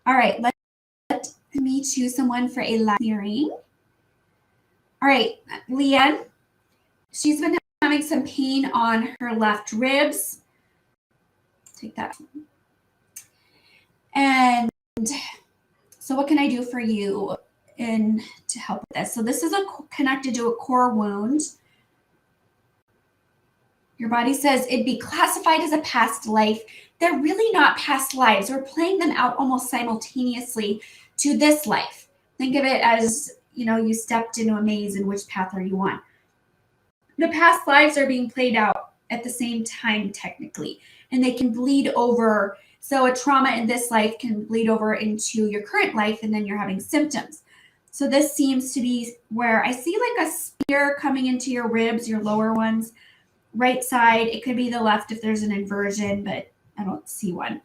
All right, let me choose someone for a live clearing. All right, Leanne, she's been having some pain on her left ribs. Take that. And so what can I do for you to help with this? So this is connected to a core wound. Your body says it'd be classified as a past life. They're really not past lives. We're playing them out almost simultaneously to this life. Think of it as, you stepped into a maze and which path are you on? The past lives are being played out at the same time, technically, and they can bleed over. So a trauma in this life can bleed over into your current life, and then you're having symptoms. So this seems to be where I see like a spear coming into your ribs, your lower ones, right side. It could be the left if there's an inversion, but I don't see one.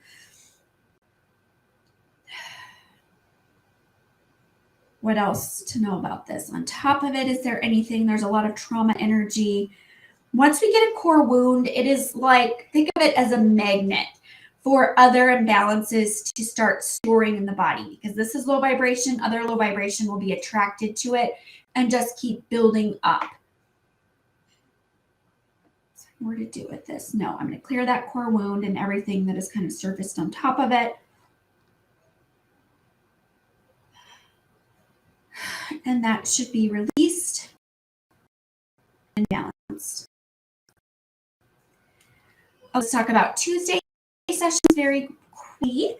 What else to know about this? On top of it, is there anything? There's a lot of trauma energy. Once we get a core wound, it is like, think of it as a magnet for other imbalances to start storing in the body, because this is low vibration. Other low vibration will be attracted to it and just keep building up. So more to do with this. No, I'm going to clear that core wound and everything that is kind of surfaced on top of it. And that should be released and balanced. Let's talk about Tuesday sessions very quickly.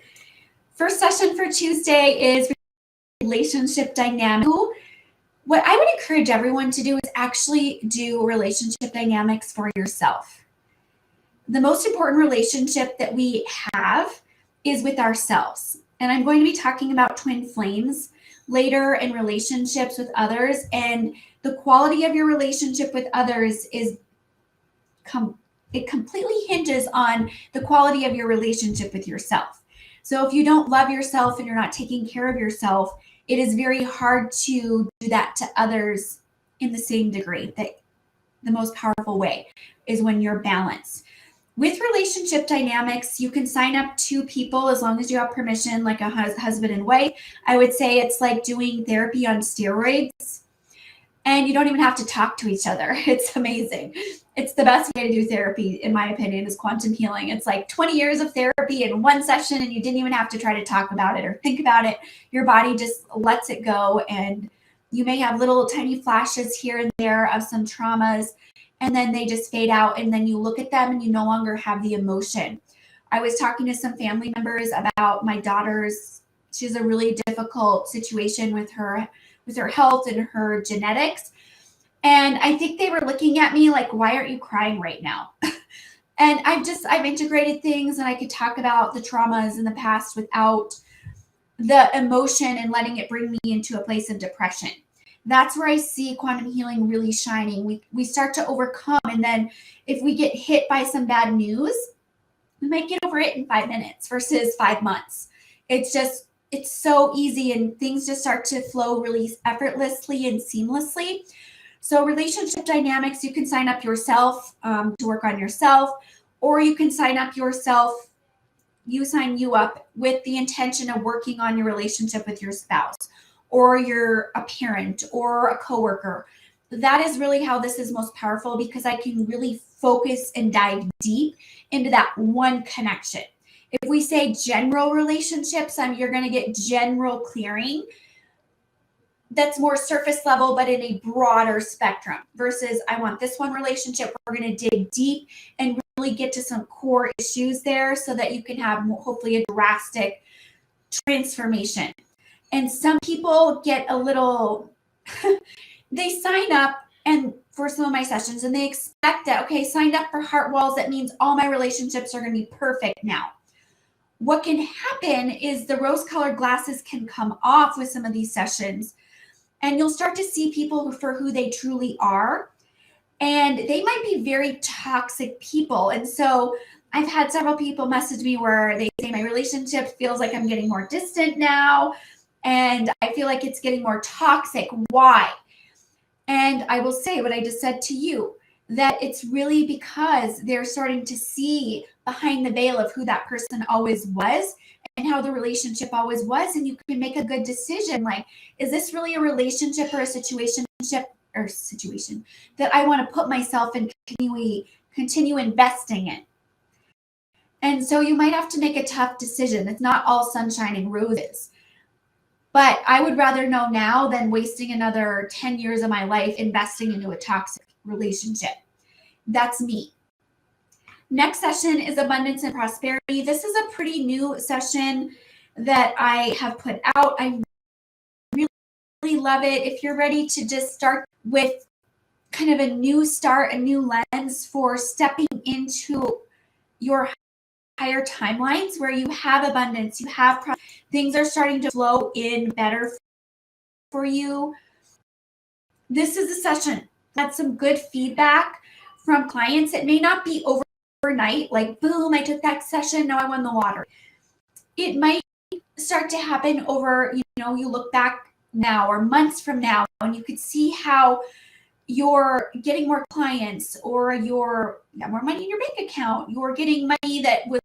First session for Tuesday is relationship dynamic. What I would encourage everyone to do is actually do relationship dynamics for yourself. The most important relationship that we have is with ourselves. And I'm going to be talking about twin flames later in relationships with others, and the quality of your relationship with others is it completely hinges on the quality of your relationship with yourself. So if you don't love yourself and you're not taking care of yourself, it is very hard to do that to others in the same degree. That the most powerful way is when you're balanced. With relationship dynamics, you can sign up 2 people as long as you have permission, like a husband and wife. I would say it's like doing therapy on steroids, and you don't even have to talk to each other. It's amazing. It's the best way to do therapy, in my opinion, is quantum healing. It's like 20 years of therapy in one session, and you didn't even have to try to talk about it or think about it. Your body just lets it go, and you may have little tiny flashes here and there of some traumas, and then they just fade out, and then you look at them and you no longer have the emotion. I was talking to some family members about my daughter's, she has a really difficult situation with her health and her genetics. And I think they were looking at me like, why aren't you crying right now? And I've integrated things, and I could talk about the traumas in the past without the emotion and letting it bring me into a place of depression. That's where I see quantum healing really shining. We start to overcome, and then if we get hit by some bad news, we might get over it in 5 minutes versus 5 months. It's so easy, and things just start to flow really effortlessly and seamlessly. So relationship dynamics, you can sign up yourself to work on yourself, or you can sign up yourself. You sign you up with the intention of working on your relationship with your spouse, or you're a parent or a coworker. That is really how this is most powerful, because I can really focus and dive deep into that one connection. If we say general relationships, you're going to get general clearing. That's more surface level, but in a broader spectrum, versus I want this one relationship. We're going to dig deep and really get to some core issues there so that you can have hopefully a drastic transformation. And some people get a little, they sign up and for some of my sessions, and they expect that, okay, signed up for Heart Walls, that means all my relationships are going to be perfect now. What can happen is the rose-colored glasses can come off with some of these sessions, and you'll start to see people for who they truly are. And they might be very toxic people. And so I've had several people message me where they say my relationship feels like I'm getting more distant now, and I feel like it's getting more toxic. Why? And I will say what I just said to you, that it's really because they're starting to see behind the veil of who that person always was, and and how the relationship always was, and you can make a good decision. Like, is this really a relationship or a situation that I want to put myself in, continue investing in? And so you might have to make a tough decision. It's not all sunshine and roses. But I would rather know now than wasting another 10 years of my life investing into a toxic relationship. That's me. Next session is Abundance and Prosperity. This is a pretty new session that I have put out. I really love it. If you're ready to just start with kind of a new start, a new lens for stepping into your higher timelines where you have abundance, you have things are starting to flow in better for you. This is a session. Had some good feedback from clients. It may not be overnight, like boom, I took that session, now I won the lottery. It might start to happen over, you look back now or months from now, and you could see how you're getting more clients, or you got more money in your bank account. You're getting money that was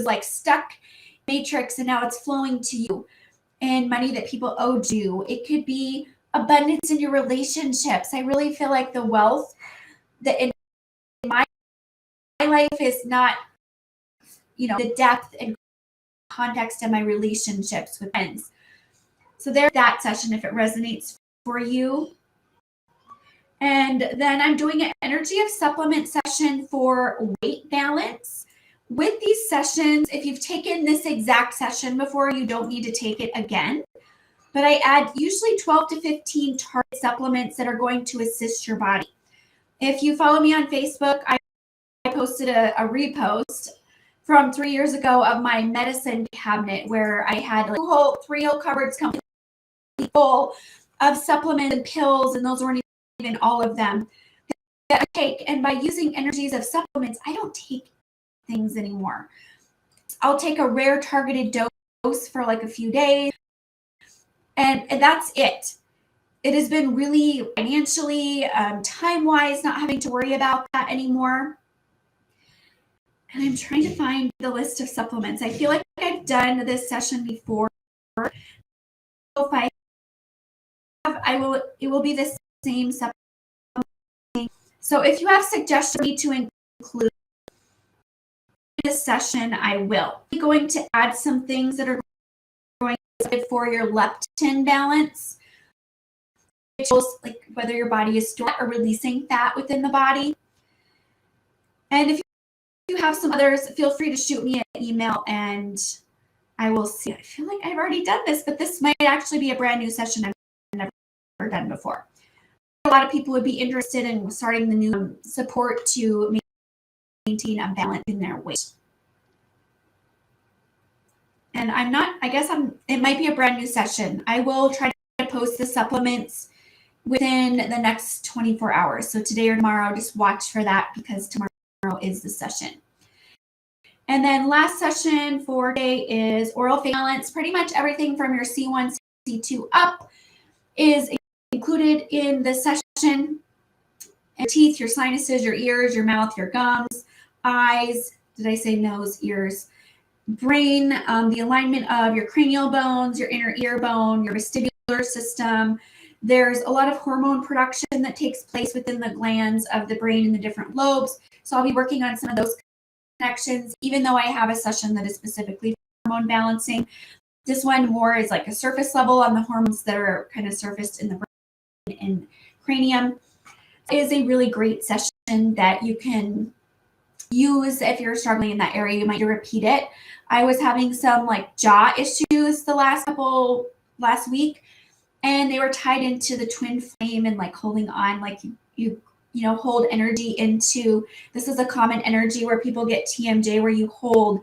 like stuck matrix and now it's flowing to you, and money that people owed you. It could be abundance in your relationships. I really feel like the wealth that in my life is not, the depth and context of my relationships with friends. So there's that session if it resonates for you. And then I'm doing an energy of supplement session for weight balance. With these sessions, if you've taken this exact session before, you don't need to take it again. But I add usually 12 to 15 target supplements that are going to assist your body. If you follow me on Facebook, I posted a repost from 3 years ago of my medicine cabinet where I had like three whole cupboards completely full of supplements and pills, and those weren't even all of them that I take. And by using energies of supplements, I don't take things anymore. I'll take a rare targeted dose for like a few days, and that's it. It has been really financially, time-wise, not having to worry about that anymore. And I'm trying to find the list of supplements. I feel like I've done this session before. If I have, it will be the same supplement. So if you have suggestions for me to include in this session, I will. I'm going to add some things that are going to be for your leptin balance, which is like whether your body is storing or releasing fat within the body. And if you have some others, feel free to shoot me an email and I will see. I feel like I've already done this, but this might actually be a brand new session I've never done before. A lot of people would be interested in starting the new support to maintain a balance in their weight. And it might be a brand new session. I will try to post the supplements within the next 24 hours. So today or tomorrow, just watch for that because tomorrow is the session. And then last session for today is oral balance. Pretty much everything from your C1, C2 up is included in the session. And teeth, your sinuses, your ears, your mouth, your gums, eyes, did I say nose, ears, brain, the alignment of your cranial bones, your inner ear bone, your vestibular system. There's a lot of hormone production that takes place within the glands of the brain and the different lobes. So I'll be working on some of those connections, even though I have a session that is specifically hormone balancing. This one more is like a surface level on the hormones that are kind of surfaced in the brain and cranium. It is a really great session that you can use if you're struggling in that area. You might repeat it. I was having some like jaw issues the last week, and they were tied into the twin flame and like holding on, like you hold energy into. This is a common energy where people get TMJ, where you hold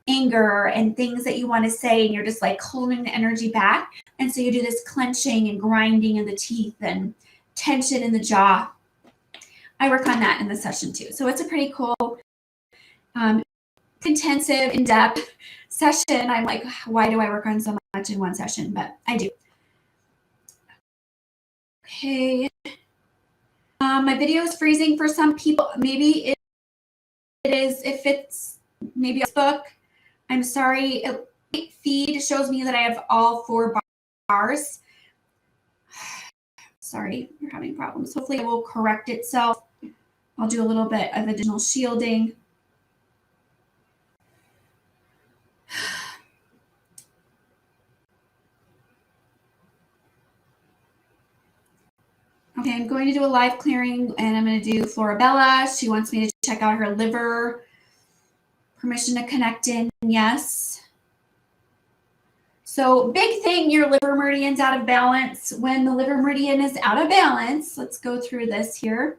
anger and things that you want to say, and you're just like holding the energy back. And so you do this clenching and grinding in the teeth and tension in the jaw. I work on that in the session too. So it's a pretty cool, intensive, in-depth session. I'm like, why do I work on so much in one session? But I do. Okay. My video is freezing for some people. Maybe it is, if it's maybe a book. I'm sorry. feed shows me that I have all 4 bars. Sorry, you're having problems. Hopefully it will correct itself. I'll do a little bit of additional shielding. Okay, I'm going to do a live clearing, and I'm going to do Florabella. She wants me to check out her liver. Permission to connect in, yes. So big thing, your liver meridian's out of balance. When the liver meridian is out of balance, let's go through this here.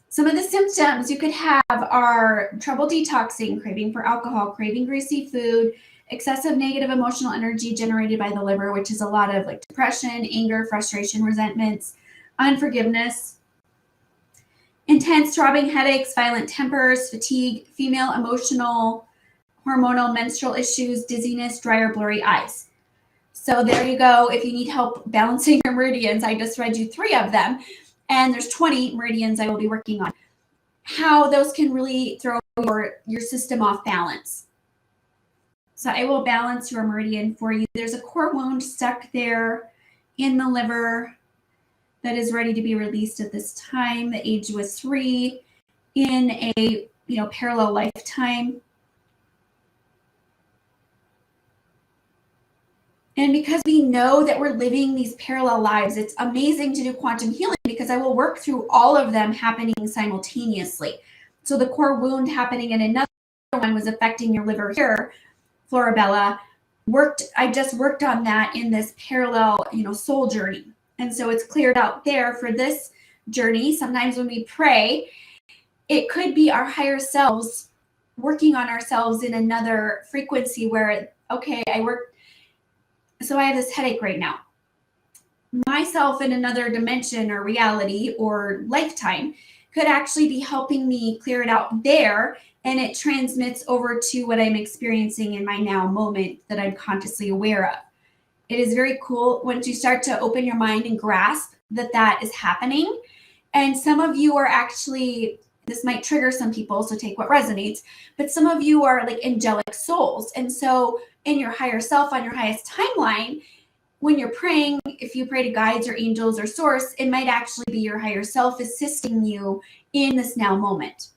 Some of the symptoms you could have are trouble detoxing, craving for alcohol, craving greasy food, excessive negative emotional energy generated by the liver, which is a lot of like depression, anger, frustration, resentments, unforgiveness, intense throbbing headaches, violent tempers, fatigue, female emotional, hormonal, menstrual issues, dizziness, dry or blurry eyes. So there you go. If you need help balancing your meridians, I just read you 3 of them. And there's 20 meridians I will be working on. How those can really throw your system off balance. So I will balance your meridian for you. There's a core wound stuck there in the liver that is ready to be released at this time. The age was 3 in a parallel lifetime. And because we know that we're living these parallel lives, it's amazing to do quantum healing because I will work through all of them happening simultaneously. So the core wound happening in another one was affecting your liver here, Florabella. I just worked on that in this parallel, soul journey. And so it's cleared out there for this journey. Sometimes when we pray, it could be our higher selves working on ourselves in another frequency where, okay, so I have this headache right now. Myself in another dimension or reality or lifetime could actually be helping me clear it out there, and it transmits over to what I'm experiencing in my now moment that I'm consciously aware of. It is very cool once you start to open your mind and grasp that that is happening. And some of you are actually, this might trigger some people, so take what resonates, but some of you are like angelic souls. And so in your higher self, on your highest timeline, when you're praying, if you pray to guides or angels or source, it might actually be your higher self assisting you in this now moment.